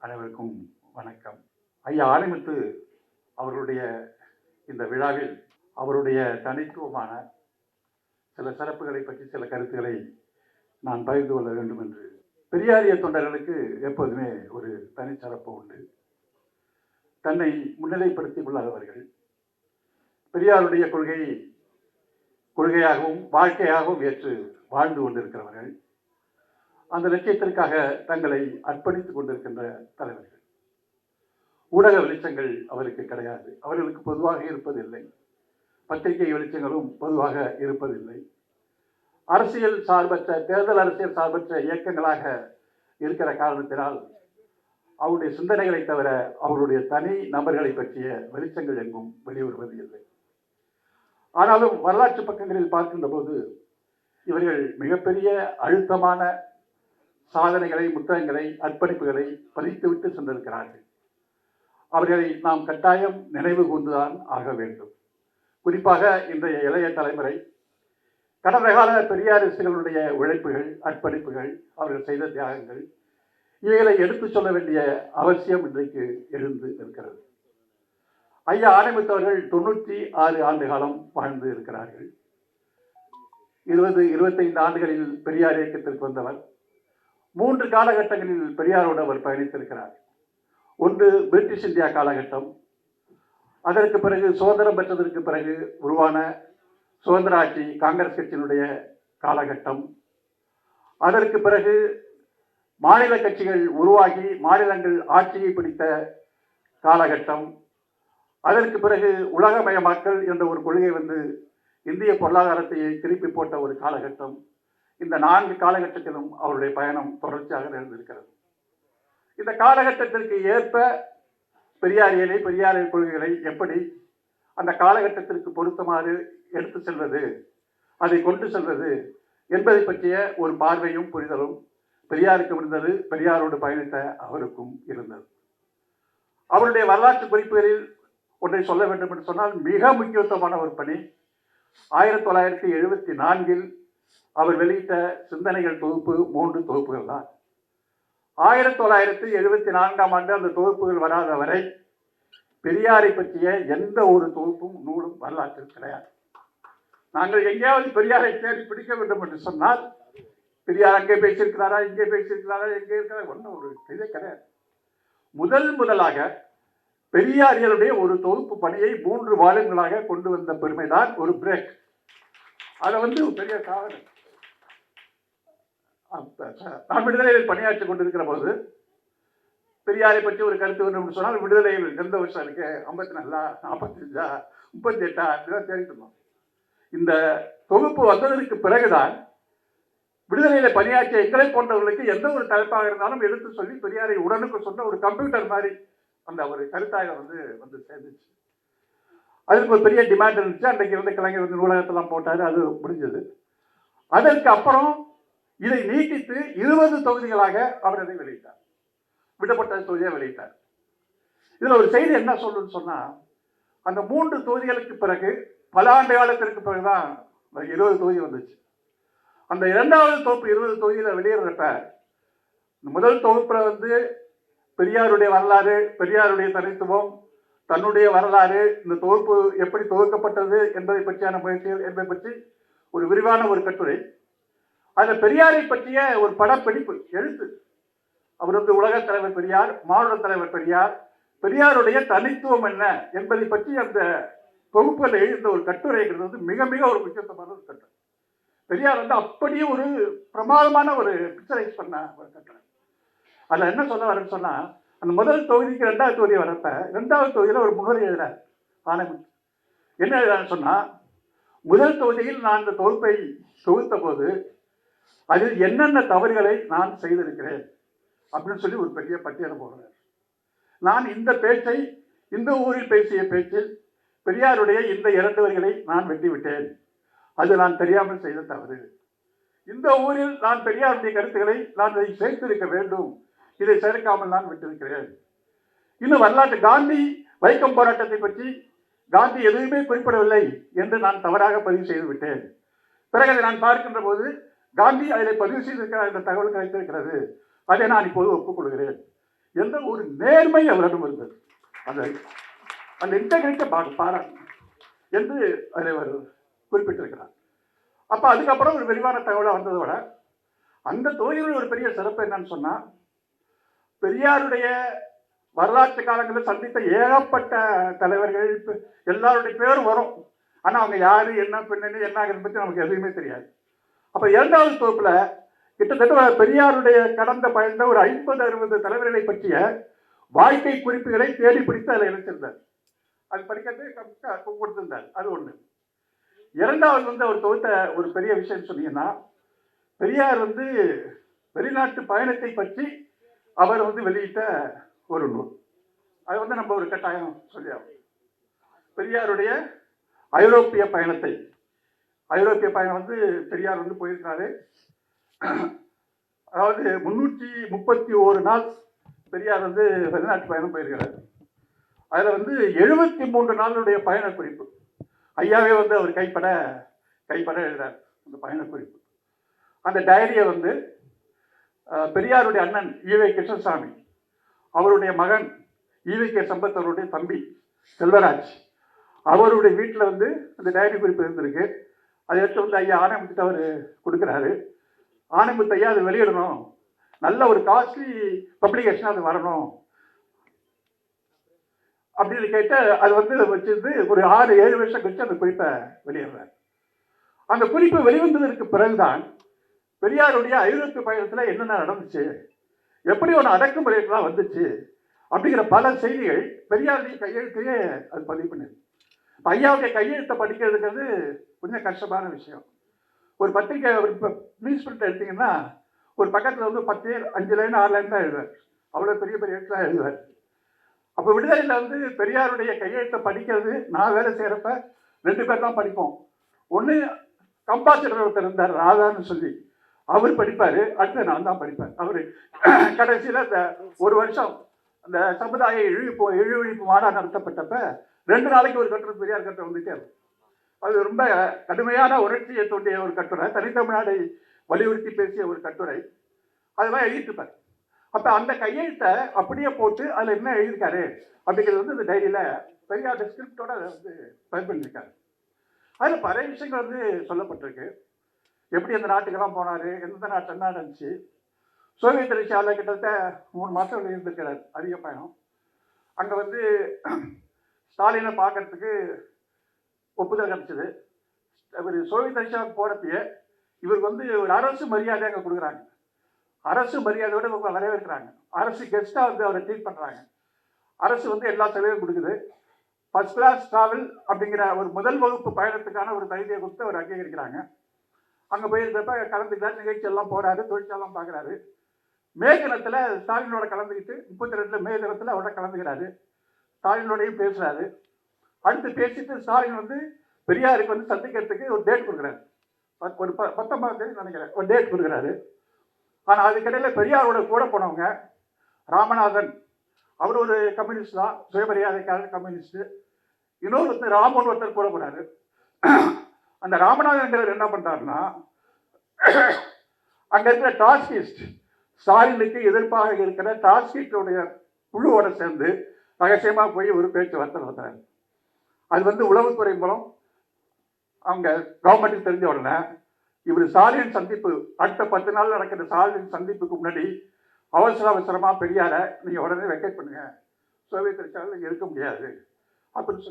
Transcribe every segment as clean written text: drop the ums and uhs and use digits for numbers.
அனைவருக்கும் வணக்கம். ஐயா ஆனைமுத்து அவர்களுடைய இந்த விழாவில் அவருடைய தனித்துவமான சில சிறப்புகளை பற்றி சில கருத்துக்களை நான் பகிர்ந்து கொள்ள வேண்டும் என்று. பெரியாரிய தொண்டர்களுக்கு எப்போதுமே ஒரு தனிச்சிறப்பு உண்டு. தன்னை முன்னிலைப்படுத்திக் கொள்ளாதவர்கள், பெரியாருடைய கொள்கையாகவும் வாழ்க்கையாகவும் ஏற்று வாழ்ந்து கொண்டிருக்கிறவர்கள், அந்த லட்சியத்திற்காக தங்களை அர்ப்பணித்துக் கொண்டிருக்கின்ற தலைவர்கள். ஊடக வெளிச்சங்கள் அவருக்கு கிடையாது, அவர்களுக்கு பொதுவாக இருப்பதில்லை. பத்திரிகை வெளிச்சங்களும் பொதுவாக இருப்பதில்லை. அரசியல் சார்பற்ற, தேர்தல் அரசியல் சார்பற்ற இயக்கங்களாக இருக்கிற காரணத்தினால் அவருடைய சிந்தனைகளை தவிர அவருடைய தனி நபர்களை பற்றிய வெளிச்சங்கள் எங்கும் வெளிவருவது இல்லை. ஆனாலும் வரலாற்று பக்கங்களில் பார்க்கின்ற போது இவர்கள் மிகப்பெரிய அழுத்தமான சாதனைகளை, புத்தகங்களை, அர்ப்பணிப்புகளை பதித்துவிட்டு சென்றிருக்கிறார்கள். அவர்களை நாம் கட்டாயம் நினைவு கூர்ந்துதான் ஆக வேண்டும். குறிப்பாக இன்றைய இளைய தலைமுறை கடந்த கால பெரியாரிஸ்டுகளுடைய உழைப்புகள், அர்ப்பணிப்புகள், அவர்கள் செய்த தியாகங்கள், இவைகளை எடுத்துச் சொல்ல வேண்டிய அவசியம் இன்றைக்கு எழுந்து இருக்கிறது. ஐயா ஆனைமுத்து அவர்கள் 96 ஆண்டு காலம் வாழ்ந்து இருக்கிறார்கள். 20-25 ஆண்டுகளில் பெரியார் இயக்கத்திற்கு வந்தவர். 3 காலகட்டங்களில் பெரியாரோடு அவர் பயணித்திருக்கிறார். ஒன்று பிரிட்டிஷ் இந்தியா காலகட்டம், அதற்கு பிறகு சுதந்திரம் பெற்றதற்கு பிறகு உருவான சுதந்திர ஆட்சி காங்கிரஸ் கட்சியினுடைய காலகட்டம், அதற்கு பிறகு மாநில கட்சிகள் உருவாகி மாநிலங்கள் ஆட்சியை பிடித்த காலகட்டம், அதற்கு பிறகு உலகமயமாக்கல் என்ற ஒரு கொள்கை வந்து இந்திய பொருளாதாரத்தை திருப்பி போட்ட ஒரு காலகட்டம். இந்த 4 காலகட்டத்திலும் அவருடைய பயணம் தொடர்ச்சியாக நடந்திருக்கிறது. இந்த காலகட்டத்திற்கு ஏற்ப பெரியாரின் கொள்கைகளை எப்படி அந்த காலகட்டத்திற்கு பொருத்தமாறு எடுத்து செல்வது, அதை கொண்டு செல்வது என்பதை பற்றிய ஒரு பார்வையும் புரிதலும் பெரியாருக்கும் இருந்தது, பெரியாரோடு பயணித்த அவருக்கும் இருந்தது. அவருடைய வரலாற்று குறிப்புகளில் ஒன்றை சொல்ல வேண்டும் என்று சொன்னால், மிக முக்கியத்துவமான ஒரு பணி 1974 அவர் வெளியிட்ட சிந்தனைகள் தொகுப்பு 3 தொகுப்புகள் தான். 1974 ஆண்டு அந்த தொகுப்புகள் வராத வரை பெரியாரை பற்றிய எந்த ஒரு தொகுப்பும் நூலும் வரலாற்றில் கிடையாது. நாங்கள் எங்கேயாவது பெரியாரை தேடி பிடிக்க வேண்டும் என்று சொன்னால், பெரியார் அங்கே பேசியிருக்கிறாரா, இங்கே பேசியிருக்கிறாரா, எங்கே இருக்கிறார், ஒன்றும் ஒரு இதே கிடையாது. முதலாக பெரியாரியருடைய ஒரு தொகுப்பு பணியை 3 வால்யூம்களாக கொண்டு வந்த பெருமைதான் ஒரு பிரேக். அதை வந்து பெரிய சாதனை. நான் விடுதலையில் பணியாற்றிக் கொண்டிருக்கிற போது பெரியாரை பற்றி ஒரு கருத்து வேண்டும் சொன்னால், விடுதலையில் எந்த வருஷம் இருக்கு, 54, 45, 38 அப்படிதான் தேடிட்டு இருந்தோம். இந்த தொகுப்பு வந்ததற்கு பிறகுதான் விடுதலையில பணியாற்றிய எங்களை போன்றவர்களுக்கு எந்த ஒரு தலைப்பாக இருந்தாலும் எடுத்து சொல்லி பெரியாரை உடனுக்கு சொன்ன ஒரு கம்ப்யூட்டர் மாதிரி அந்த ஒரு கருத்தாக வந்து சேர்ந்துச்சு. அதுக்கு ஒரு பெரிய டிமாண்ட் இருந்துச்சு. அன்றைக்கு வந்து கலைஞர் வந்து நூலகத்தெல்லாம் போட்டாரு, அது முடிஞ்சது. அதற்கு அப்புறம் இதை நீட்டித்து 20 தொகுதிகளாக அவர் அதை வெளியிட்டார், விடப்பட்ட தொகுதியாக வெளியிட்டார். இதுல ஒரு செய்தி என்ன சொல்லுன்னு சொன்னா, அந்த 3 தொகுதிகளுக்கு பிறகு பல ஆண்டு காலத்திற்கு பிறகுதான் 20 தொகுதி வந்துச்சு. அந்த 2வது தொகுப்பு 20 தொகுதியில வெளியேறப்ப, முதல் தொகுப்புல வந்து பெரியாருடைய வரலாறு, பெரியாருடைய தனித்துவம், தன்னுடைய வரலாறு, இந்த தொகுப்பு எப்படி தொகுக்கப்பட்டது என்பதை பற்றியான முயற்சிகள் என்பதை பற்றி ஒரு விரிவான ஒரு கட்டுரை. அதில் பெரியாரை பற்றிய ஒரு படப்பிடிப்பு எழுத்து. அவர் வந்து உலக தலைவர் பெரியார், மானுட தலைவர் பெரியார், பெரியாருடைய தனித்துவம் என்ன என்பதை பற்றி அந்த தொகுப்புகள் எழுந்த ஒரு கட்டுரைங்கிறது வந்து மிக மிக ஒரு முக்கியத்துவமான ஒரு கட்டுரை. பெரியார் வந்து அப்படியே ஒரு பிரமாதமான ஒரு பிக்சரைஸ் பண்ண ஒரு கட்டுரை. அதில் என்ன சொல்ல வரேன்னு சொன்னா, அந்த முதல் தொகுதிக்கு 2வது தொகுதி வரப்ப 2வது தொகுதியில் ஒரு முன்னுரை எழுதுறார் ஆனைமுத்து. என்ன எழுதுறான்னு சொன்னா, முதல் தொகுதியில் நான் இந்த தொகுப்பை தொகுத்த போது அதில் என்னென்ன தவறுகளை நான் செய்திருக்கிறேன் அப்படின்னு சொல்லி ஒரு பெரிய பட்டியலை போடுறார். நான் இந்த பேச்சை, இந்த ஊரில் பேசிய பேச்சில் பெரியாருடைய இந்த 2 வரிகளை நான் வெட்டிவிட்டேன், அது நான் தெரியாமல் செய்த தவறு. இந்த ஊரில் நான் பெரியாருடைய கருத்துக்களை நான் இதை சேர்த்திருக்க வேண்டும், இதை சேர்க்காமல் நான் விட்டிருக்கிறேன். இன்னும் வரலாற்று காந்தி வைக்கம் போராட்டத்தை பற்றி காந்தி எதுவுமே குறிப்பிடவில்லை என்று நான் தவறாக பதிவு செய்து விட்டேன். பிறகு அதை நான் பார்க்கின்ற போது காந்தி அதில் பதிவு செய்திருக்கிற இந்த தகவல் கிடைத்திருக்கிறது, அதை நான் இப்போது ஒப்புக்கொள்கிறேன். என்ற ஒரு நேர்மை அவரிடம் இருந்தது. அந்த அந்த இன்டெகிரிட்டி பாராட்டு என்று அதை அவர் குறிப்பிட்டிருக்கிறார். அப்போ அதுக்கப்புறம் ஒரு விரிவான தகவலாக வந்ததை விட அந்த தொகுதியில் ஒரு பெரிய சிறப்பு என்னன்னு சொன்னால், பெரியாருடைய வரலாற்று காலங்களில் சந்தித்த ஏகப்பட்ட தலைவர்கள் எல்லாருடைய பேரும் வரும். ஆனால் அவங்க யாரு, என்ன பின்னணி, என்ன பற்றி நமக்கு எதுவுமே தெரியாது. அப்போ இரண்டாவது தொகுப்புல கிட்டத்தட்ட பெரியாருடைய கடந்த பயந்த ஒரு 50-60 தலைவர்களை பற்றிய வாழ்க்கை குறிப்புகளை தேடி பிடித்து அதில் இணைச்சிருந்தார். அது படிக்கிறது கொடுத்திருந்தார். அது ஒண்ணு. இரண்டாவது அவர் தொகுத்த ஒரு பெரிய விஷயம் சொன்னீங்கன்னா, பெரியார் வெளிநாட்டு பயணத்தை பற்றி அவர் வெளியிட்ட ஒரு நூல். அது நம்ம ஒரு கட்டாயம் சொல்லி பெரியாருடைய ஐரோப்பிய பயணத்தை, ஐரோப்பிய பயணம் பெரியார் போயிருக்காரு. அதாவது 331 நாள் பெரியார் வெளிநாட்டு பயணம் போயிருக்கிறார். அதில் 73 நாளுடைய பயண குறிப்பு ஐயாவே அவர் கைப்பட எழுதுறார். அந்த பயண குறிப்பு, அந்த டைரியை பெரியாருடைய அண்ணன் ஈவே கிருஷ்ணசாமி, அவருடைய மகன் ஈவே சம்பத் அவருடைய தம்பி செல்வராஜ், அவருடைய வீட்டில் அந்த டைரி குறிப்பு இருந்திருக்கு. அதை எடுத்து ஐயா ஆணையமுத்து அவர் கொடுக்குறாரு. ஆணையமுத்து ஐயா அது வெளியிடணும், நல்ல ஒரு காஸ்ட்லி பப்ளிகேஷன் அது வரணும் அப்படின்னு கேட்டு அது வச்சிருந்து ஒரு 6-7 வருஷம் கழிச்சு அந்த குறிப்பை வெளியிடுறாரு. அந்த குறிப்பு வெளிவந்ததற்கு பிறகுதான் பெரியாருடைய ஐரோப்பிய பயணத்தில் என்னென்ன நடந்துச்சு, எப்படி ஒன்று அடக்குமுறைகள்லாம் வந்துச்சு அப்படிங்கிற பல செய்திகள் பெரியாருடைய கையெழுத்தையே அது பதிவு பண்ணுது. ஐயாவுடைய கையெழுத்தை படிக்கிறதுங்கிறது கொஞ்சம் கஷ்டமான விஷயம். ஒரு பத்திரிகை இப்போ நியூஸ் பிரிண்ட் எடுத்தீங்கன்னா ஒரு பக்கத்தில் 10 5 லைன் 6 லைன் தான் எழுதுவார். அவ்வளோ பெரிய பெரிய எழுத்துலாம் எழுதுவார். அப்போ விடுதலையில் பெரியாருடைய கையெழுத்தை படிக்கிறது, நான் வேலை செய்கிறப்ப 2 பேர் தான் படிப்போம். ஒன்று கம்பாசிட்டர் ஒருத்தர் இருந்தார் ராதான்னு சொல்லி, அவர் படிப்பார். அடுத்து நான் தான் படிப்பேன். அவர் கடைசியில் இந்த ஒரு வருஷம் அந்த சமுதாய இழிவழிப்பு மாநாடு நடத்தப்பட்டப்ப 2 நாளைக்கு ஒரு கட்டுரை, பெரியார் கட்டுரை வந்துட்டே இருக்கும். அது ரொம்ப கடுமையான உணர்ச்சியை தோண்டிய ஒரு கட்டுரை, தனித்தமிழ்நாடை வலியுறுத்தி பேசிய ஒரு கட்டுரை. அதெல்லாம் எழுதிட்டு இருப்பார். அப்போ அந்த கையெழுத்தை அப்படியே போட்டு அதில் என்ன எழுதியிருக்காரு அப்படிங்கிறது இந்த டைரியில் பெரியார் ஸ்கிரிப்டோட பயன் பண்ணியிருக்காரு. அதில் பல விஷயங்கள் சொல்லப்பட்டிருக்கு. எப்படி அந்த நாட்டுக்கெல்லாம் போனார், எந்த நாட்டு என்ன நடந்துச்சு. சோவியத் ரஷ்யாவில் கிட்டத்தட்ட 3 மாதம் இருந்திருக்கிறார், அதிக பயணம். அங்கே ஸ்டாலினை பார்க்கறதுக்கு ஒப்புதல் கிடைச்சது. இவர் சோவியத் ரஷ்யாவுக்கு போகிறப்பயே இவருக்கு ஒரு அரசு மரியாதை அங்கே கொடுக்குறாங்க. அரசு மரியாதையோட இவங்க வரவேற்கிறாங்க. அரசு கெஸ்ட்டாக அவரை ட்ரீட் பண்ணுறாங்க. அரசு எல்லா செலவையும் கொடுக்குது. ஃபர்ஸ்ட் கிளாஸ் டிராவல் அப்படிங்கிற ஒரு முதல் வகுப்பு பயணத்துக்கான ஒரு தகுதியை கொடுத்து அவர் அங்கீகரிக்கிறாங்க. அங்கே போயிருக்கிறப்ப கலந்துக்கிறார், நிகழ்ச்சி எல்லாம் போகிறாரு, தொழிற்சாலாம் பார்க்குறாரு. மே தினத்தில் ஸ்டாலினோட கலந்துக்கிட்டு 32 மே தினத்தில் அவரோட கலந்துக்கிறாரு. ஸ்டாலினோடையும் பேசுகிறாரு. அடுத்து பேசிட்டு ஸ்டாலின் பெரியாருக்கு சந்திக்கிறதுக்கு ஒரு டேட் கொடுக்குறாரு. ஒரு 19ஆம் தேதி நினைக்கிறேன் ஒரு டேட் கொடுக்குறாரு. ஆனால் அதுக்கிடையில் பெரியாரோட கூட போனவங்க ராமநாதன், அவர் ஒரு கம்யூனிஸ்ட் தான், சுயமரியாதைக்கான கம்யூனிஸ்ட். இன்னொருத்தர் ராமன் ஒருத்தர் கூட போனார். அந்த ராமநாதன் என்ன பண்ணுறாருன்னா, அங்கே இருக்கிற டாஸ்கிஸ்ட், ஸ்டாலினுக்கு எதிர்ப்பாக இருக்கிற டாஸ்கிஸ்டுடைய குழுவோட சேர்ந்து ரகசியமாக போய் ஒரு பேச்சுவார்த்தை நடத்துறாரு. அது உளவுத்துறை மூலம் அவங்க கவர்மெண்ட்டுக்கு தெரிஞ்ச உடனே இவர் ஸ்டாலின் சந்திப்பு, அடுத்த 10 நாள் நடக்கிற ஸ்டாலின் சந்திப்புக்கு முன்னாடி அவசரமாக பெரியாரை நீங்கள் உடனே வெக்கேட் பண்ணுங்க, சோவியத் ரஷ்யாவில் இங்கே இருக்க முடியாது அப்படின்னு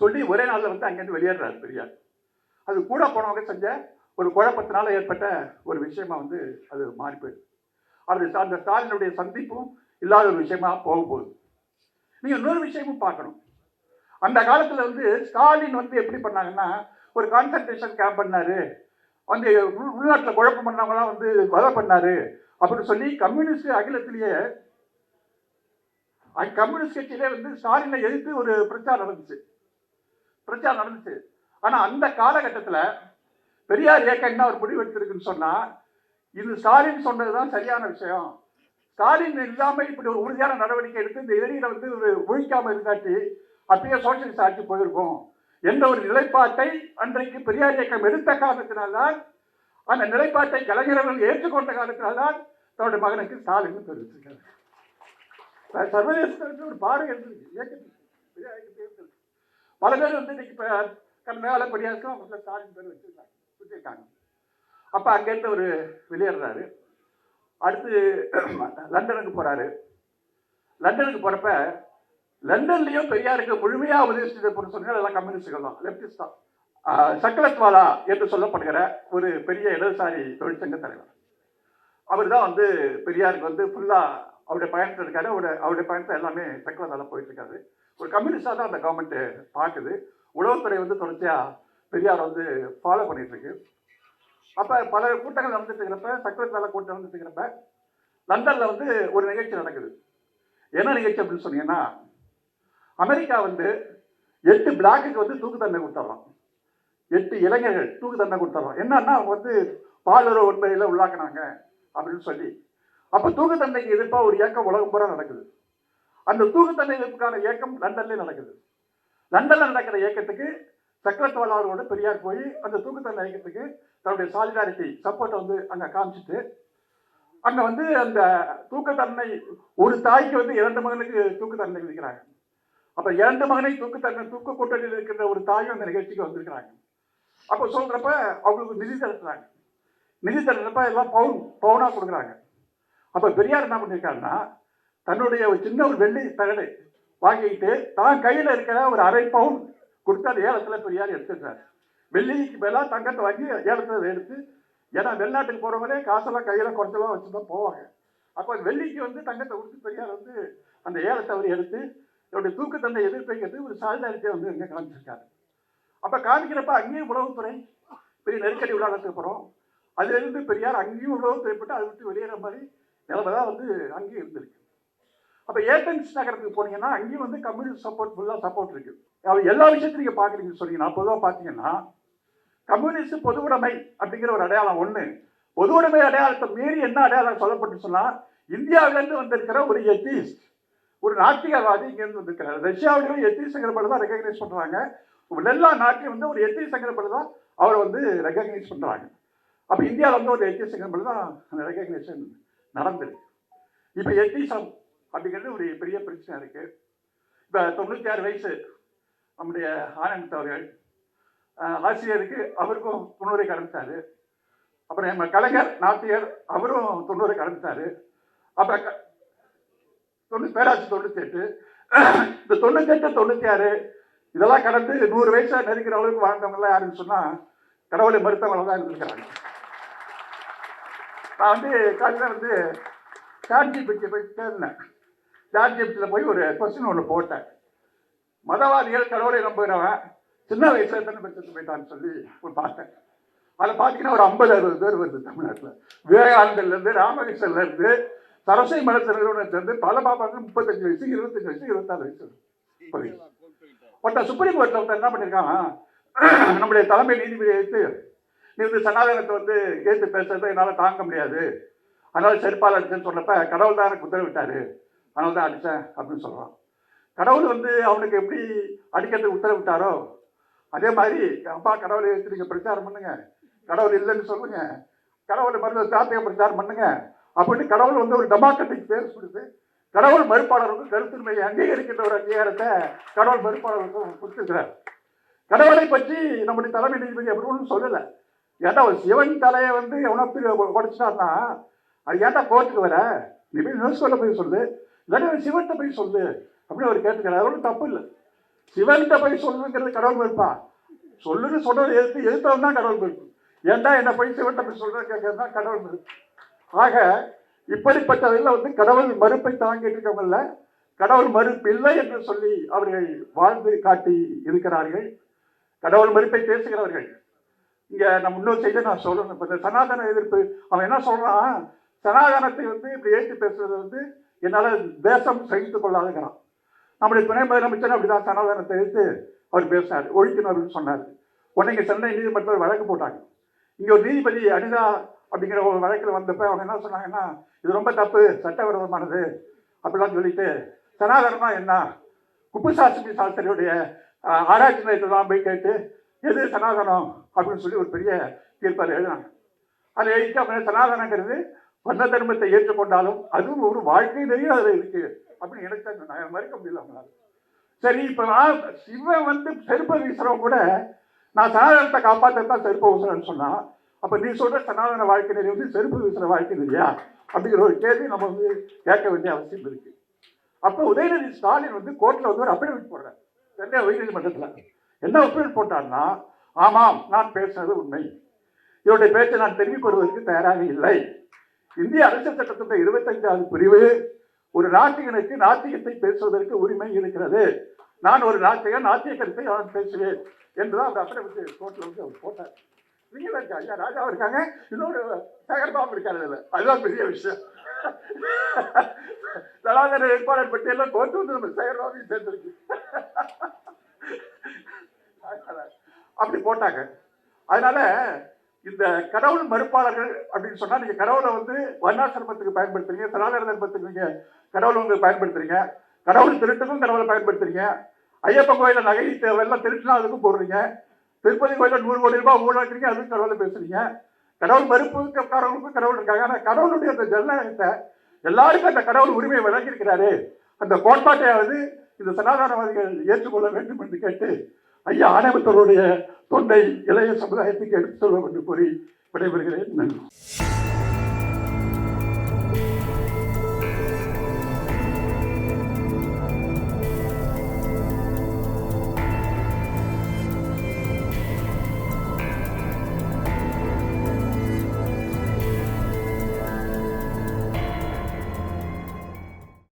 சொல்லி ஒரே நாளில் அங்கேருந்து வெளியேறாரு பெரியார். அது கூட போனவங்க செஞ்ச ஒரு குழப்பத்தினால ஏற்பட்ட ஒரு விஷயமா அது மாறி போயிடுது. அந்த ஸ்டாலினுடைய சந்திப்பும் இல்லாத ஒரு விஷயமா போக போகுது. நீங்கள் இன்னொரு விஷயமும் பார்க்கணும். அந்த காலத்தில் ஸ்டாலின் எப்படி பண்ணாங்கன்னா, ஒரு கான்சன்ட்ரேஷன் கேம்ப் பண்ணாரு, உள்நாட்டில் குழப்பம் பண்ணவங்களாம் வதை பண்ணாரு அப்படின்னு சொல்லி கம்யூனிஸ்ட் அகிலத்திலேயே கம்யூனிஸ்ட் கட்சியிலே ஸ்டாலினை எதிர்த்து ஒரு பிரச்சாரம் நடந்துச்சு. ஆனால் அந்த காலகட்டத்தில் பெரியார் இயக்கம் என்ன ஒரு முடிவு எடுத்திருக்குன்னு சொன்னால், இது ஸ்டாலின் சொன்னதுதான் சரியான விஷயம். ஸ்டாலின் இல்லாமல் இப்படி ஒரு உறுதியான நடவடிக்கை எடுத்து இந்த எதிரிகளை ஒரு ஒழிக்காமல் இருந்தாச்சு அப்பயே சோசியலிஸ்ட் ஆட்சி போயிருக்கும் என்ற ஒரு நிலைப்பாட்டை அன்றைக்கு பெரியார் இயக்கம் எடுத்த காரணத்தினால்தான், அந்த நிலைப்பாட்டை கலைஞர்கள் ஏற்றுக்கொண்ட காரணத்தினால்தான் தன்னுடைய மகனுக்கு ஸ்டாலின் தெரிவிச்சிருக்காரு. சர்வதேசத்தில் ஒரு பார்வை இருந்திருக்கு இயக்கத்துக்கு, பெரிய இயக்கத்துக்கு இருந்திருக்கு. பல பேர் வந்து இன்னைக்கு இப்போ மேலே படியாக்கும் அவங்க ஸ்டாலின் பேர் வச்சுருக்காங்க. அப்போ அங்கேருந்து ஒரு வெளியேறாரு. அடுத்து லண்டனுக்கு போகிறாரு. லண்டனுக்கு போகிறப்ப லண்டன்லேயும் பெரியாருக்கு முழுமையாக உபதேசித்தது பொண்ணு சொன்னால் எல்லாம் கம்யூனிஸ்டுகள் தான், லெப்டிஸ்ட் தான். சக்கலத்வாலா என்று சொல்லப்படுகிற ஒரு பெரிய இடதுசாரி தொழிற்சங்க தலைவர் அவர் தான் வந்து பெரியாருக்கு வந்து ஃபுல்லாக அவருடைய பயணத்தில் இருக்காரு. அவருடைய பயணத்தை எல்லாமே சக்கலத்வாலா போயிட்டு இருக்காரு. ஒரு கம்யூனிஸ்டாக தான் அந்த கவர்மெண்ட்டு பார்க்குது. உளவுத்துறை வந்து தொடர்ச்சியாக பெரியார் வந்து ஃபாலோ பண்ணிட்டு இருக்கு. அப்போ பல கூட்டங்கள் நடந்துட்டு இருக்கிறப்ப, சக்கலத்வாலா கூட்டம் நடந்துட்டு இருக்கிறப்ப லண்டனில் வந்து ஒரு நிகழ்ச்சி நடக்குது. என்ன நிகழ்ச்சி அப்படின்னு சொன்னீங்கன்னா, அமெரிக்கா வந்து 8 பிளாக்குக்கு வந்து தூக்கு தண்டனை கொடுத்துட்றான். 8 இளைஞர்கள் தூக்கு தண்டனை கொடுத்துட்றான். என்னன்னா அவங்க வந்து பாலுறவு உண்மையில உள்ளாக்குனாங்க அப்படின்னு சொல்லி. அப்போ தூக்கு தண்டனைக்கு எதிர்ப்பாக ஒரு இயக்கம் உலகம் பூரா நடக்குது. அந்த தூக்கு தண்டனை எதிர்ப்புக்கான இயக்கம் லண்டன்லேயே நடக்குது. லண்டனில் நடக்கிற இயக்கத்துக்கு சக்கரத்வாலா அவர்களோட பெரியார் போய் அந்த தூக்கு தண்டனை இயக்கத்துக்கு தன்னுடைய சாலிடாரிட்டி சப்போர்ட்டை வந்து அங்கே காமிச்சிட்டு, அங்கே வந்து அந்த தூக்கு தண்டனை ஒரு தாய்க்கு வந்து 2 மகனுக்கு தூக்கு தண்டனை விதிக்கிறாங்க. அப்போ 2 மகனை தூக்கு கூட்டணியில் இருக்கின்ற ஒரு தாயும் அந்த நிகழ்ச்சிக்கு வந்திருக்கிறாங்க. அப்போ சொல்கிறப்ப அவங்களுக்கு நிதி திரட்டுறாங்க. நிதி திரட்டுறப்ப எல்லாம் பவுனாக கொடுக்குறாங்க. அப்போ பெரியார் என்ன பண்ணியிருக்காருன்னா, தன்னுடைய ஒரு சின்ன ஒரு வெள்ளி தகடு வாங்கிட்டு தான் கையில் இருக்கிற ஒரு ½ பவுன் கொடுத்து அந்த ஏலத்தில் பெரியார் எடுத்துக்கிறார். வெள்ளிக்கு மேலே தங்கத்தை வாங்கி ஏலத்தில் எடுத்து, ஏன்னா வெளிநாட்டுக்கு போகிறவங்களே காசெல்லாம் கையில் குறைச்சலாம் வச்சு தான் போவாங்க. அப்போ வெள்ளிக்கு வந்து தங்கத்தை கொடுத்து பெரியார் வந்து அந்த ஏலத்தை அவர் எடுத்து என்னுடைய தூக்கு தண்டனை எதிர்ப்பைங்கிறது ஒரு சாலிடாரிட்டியை வந்து இங்கே காமிச்சிருக்காரு. அப்போ காமிக்கிறப்ப அங்கேயும் உளவுத்துறை பெரிய நெருக்கடி உள்ளாடத்துக்கு போகிறோம். அதிலிருந்து பெரியார் அங்கேயும் உளவுத்துறை போட்டு அதை விட்டு வெளியேற மாதிரி நிலைமை தான் வந்து அங்கேயும் இருந்திருக்கு. அப்போ ஏதென்ஸ் நகரத்துக்கு போனீங்கன்னா அங்கேயும் வந்து கம்யூனிஸ்ட் சப்போர்ட் ஃபுல்லாக சப்போர்ட் இருக்குது. அவர் எல்லா விஷயத்தையும் நீங்கள் பார்க்குறீங்கன்னு சொன்னீங்கன்னா, பொதுவாக பார்த்தீங்கன்னா கம்யூனிஸ்ட் பொது உடைமை அப்படிங்கிற ஒரு அடையாளம் ஒன்று. பொது உடைமை அடையாளத்தை மீறி என்ன அடையாளம் சொல்லப்பட்டு சொன்னால், இந்தியாவிலேருந்து வந்திருக்கிற ஒரு எத்திஸ்ட், ஒரு நாத்திகவாதி இங்கேருந்து வந்திருக்கிறார். ரஷ்யாவிலையும் எத்திஸ்ட்ங்கிற தான் ரெகக்னைஸ் பண்ணுறாங்க. எல்லா நாட்டிலையும் வந்து ஒரு எத்திஸ்ட்ங்கிற தான் அவரை வந்து ரெகக்னைஸ் பண்ணுறாங்க. அப்போ இந்தியாவில் வந்து ஒரு எத்திஸ்ட்ங்கிற தான் அந்த ரெகக்னேஷன் நடந்திருக்கு. இப்போ எத்திசம் அப்படிங்கிறது ஒரு பெரிய பிரச்சனை இருக்குது. இப்போ 96 வயசு நம்முடைய ஆனந்த் அவர்கள் ஆசிரியருக்கு, அவருக்கும் 90 கடந்துட்டாரு. அப்புறம் நம்ம கலைஞர் நாட்டியர் அவரும் 90 கடந்துட்டாரு. அப்புறம் பேராட்சி 98, இந்த 98, 96 இதெல்லாம் கடந்து 100 வயசா நெருங்கிற அளவுக்கு வாழ்ந்தவங்களாம் யாருன்னு சொன்னால் கடவுளை மறுத்தவங்க தான் இருந்திருக்கிறாங்க. நான் வந்து காலையில் வந்து சாட்ஜிபிடியை போய் தேர்ந்தேன். சாட்ஜிபிட்டியில் போய் ஒரு கொஸ்டின் ஒன்று போட்டேன். மதவாதிகள் கடவுளை நம்புகிறவன் சின்ன வயசுல எத்தனை பேர் போயிட்டான்னு சொல்லி பார்த்தேன். அதில் பார்த்தீங்கன்னா ஒரு 50-60 பேர் வருது தமிழ்நாட்டில். விவேகானந்தர்லேருந்து, ராமகிருஷ்ணன்லேருந்து, சரஸ்வதி மலர் நிறுவனத்திலேருந்து பல பாப்பாங்க 35 வயசு, 25 வயசு, 26 வயசு. ஒருத்தர் சுப்ரீம் கோர்ட்டில் ஒருத்தர் என்ன பண்ணியிருக்காங்க, நம்முடைய தலைமை நீதிபதியை எடுத்து, நீ வந்து சனாதனத்தை வந்து கேட்டு பேசுறதை என்னால் தாங்க முடியாது, அதனால செருப்பால் அடிச்சேன்னு சொன்னப்ப கடவுள் தான் எனக்கு உத்தரவிட்டாரு, அதனால தான் அடித்தேன் அப்படின்னு சொல்கிறான். கடவுள் வந்து அவனுக்கு எப்படி அடிக்கிறதுக்கு உத்தரவிட்டாரோ அதே மாதிரி அப்பா கடவுளை எடுத்து நீங்கள் பிரச்சாரம் பண்ணுங்க, கடவுள் இல்லைன்னு சொல்லுங்க, கடவுளை மருந்து சாத்திய பிரச்சாரம் பண்ணுங்க அப்படின்னு கடவுள் வந்து ஒரு டெமோக்ராட்டிக் பேர் கொடுத்து கடவுள் மறுப்பாளருக்கும் கருத்துரிமையை அங்கீகரிக்கின்ற ஒரு அங்கீகாரத்தை கடவுள் மறுப்பாளருக்கும் கொடுத்துருக்கிறார். கடவுளை பற்றி நம்முடைய தலைமை நீதிபதி அப்படி ஒன்றும் சொல்லலை. ஏன்டா ஒரு சிவன் தலையை வந்து எவனோ உடைச்சிட்டாருன்னா அது ஏன்டா கோர்ட்டுக்கு வர, நீ போய் யுனெஸ்கோல போய் சொல்லு, இல்லாட்டி சிவன்கிட்ட போய் சொல்லு அப்படின்னு அவர் கேட்டுக்கிறார். அது ஒன்றும் தப்பு இல்லை. சிவன்கிட்ட போய் சொல்லுங்கிறது கடவுள் மறுப்பா, சொல்லுன்னு சொன்னது எதிர்த்தவன் தான் கடவுள் மறுப்பு. ஏன்டா என்ன போய் சிவன்கிட்ட போய் சொல்றேன்னு கேட்கறது தான் கடவுள் மறுப்பு. ஆக இப்படிப்பட்டதில் வந்து கடவுள் மறுப்பை தாங்கிட்டு இருக்கவங்கள கடவுள் மறுப்பு இல்லை என்று சொல்லி அவர்கள் வாழ்ந்து காட்டி இருக்கிறார்கள். கடவுள் மறுப்பை பேசுகிறவர்கள் இங்கே நம்ம இன்னொரு செய்தி நான் சொல்லணும். இப்போ இந்த சனாதன எதிர்ப்பு அவன் என்ன சொல்கிறான், சனாதனத்தை வந்து இப்படி ஏற்றி பேசுறது வந்து என்னால் தேசம் சகித்துக் கொள்ளாதுங்கிறான். நம்முடைய துணை முதலமைச்சர் அப்படிதான் சனாதனத்தை எடுத்து அவர் பேசினார், ஒழிக்கணும் அப்படின்னு சொன்னார். உடனே இங்கே சென்னை நீதிமன்றத்தில் வழக்கு போட்டாங்க. இங்கே ஒரு நீதிபதி அனிதா அப்படிங்கிற ஒரு வழக்கில் வந்தப்போ அவங்க என்ன சொன்னாங்கன்னா, இது ரொம்ப தப்பு, சட்டவிரோதமானது அப்படிலாம் சொல்லிட்டு சனாதனமா என்ன, குப்புசாஸ்திரி சாஸ்திரியுடைய ஆராய்ச்சி நிலையத்தில் போய் கேட்டு எது சனாதனம் அப்படின்னு சொல்லி ஒரு பெரிய தீர்ப்பார் எழுதினாங்க. அதை எழுதிட்டு அவங்க சனாதனங்கிறது வர்ண தர்மத்தை ஏற்றுக்கொண்டாலும் அதுவும் ஒரு வாழ்க்கையிலேயே அதில் இருக்கு அப்படின்னு நினைச்சாங்க. நான் மறுக்க முடியல அவங்களால. சரி, இப்ப சிவன் வந்து செருப்பை வீசுறவங்க கூட நான் சனாதனத்தை காப்பாற்றத்தான் செருப்பை வீசுறேன்னு சொன்னா, அப்ப நீ சொல்ற சனாதன வாழ்க்கை நெறி வந்து செருப்பு வீசுற வாழ்க்கை நெறியா அப்படிங்கிற ஒரு கேள்வி நம்ம வந்து கேட்க வேண்டிய அவசியம் இருக்கு. அப்ப உதயநிதி ஸ்டாலின் வந்து கோர்ட்ல வந்து ஒரு அபிடவிட் போடுறார் சென்னை உயர்நீதிமன்றத்துல. என்ன அபிடவிட் போட்டார்னா, ஆமாம் நான் பேசுறது உண்மை, இவருடைய பேச்சை நான் தெரிவிக் கொள்வதற்கு தயாராக இல்லை. இந்திய அரசியல் சட்டத்தின் 25வது பிரிவு ஒரு நாத்திகனுக்கு நாத்திகத்தை பேசுவதற்கு உரிமை இருக்கிறது, நான் ஒரு நாத்திகன், நாத்திக கருத்தை நான் பேசுவேன் என்றுதான் அவர் அபிடவிட் கோர்ட்ல வந்து அவர் போட்டார். நீங்க ஐயா ராஜா இருக்காங்க, இன்னொரு சேகர்பாபு இருக்காரு, அதுதான் பெரிய விஷயம். தலாதர வேட்பாளர் பட்டியெல்லாம் கோர்ட்டு வந்து நம்ம சேகர்பாபையும் சேர்ந்திருக்கு. அப்படி போட்டாங்க. அதனால இந்த கடவுள் மறுப்பாளர்கள் அப்படின்னு சொன்னா, நீங்க கடவுளை வந்து வர்ணாசிரமத்துக்கு பயன்படுத்துறீங்க, சனாதன தர்மத்துக்கு நீங்க கடவுளை உங்களுக்கு பயன்படுத்துறீங்க, கடவுள் திருட்டுக்கும் கடவுளை பயன்படுத்துறீங்க, ஐயப்பன் கோயில நகை எல்லாம் திருட்டுனா அதுக்கும் போடுறீங்க, திருப்பதி கோயில 100 கோடி ரூபாய் ஊழாக்குறீங்க, அதுவும் கடவுளை பேசுறீங்க. கடவுள் மறுப்புக்காரங்களுக்கும் கடவுள் இருக்காங்க. ஆனா கடவுளுடைய அந்த ஜனநாயகத்தை எல்லாருக்கும் அந்த கடவுள் உரிமையை வழங்கியிருக்கிறாரு, அந்த கோட்பாட்டையாவது இந்த சனாதனவாதிகள் ஏற்றுக்கொள்ள வேண்டும் என்று கேட்டு ஐயா ஆணையத்தருடைய தொண்டை இளைய சமுதாயத்துக்கு எடுத்து சொல்ல என்று கூறி விடைபெறுகிறேன். நன்றி.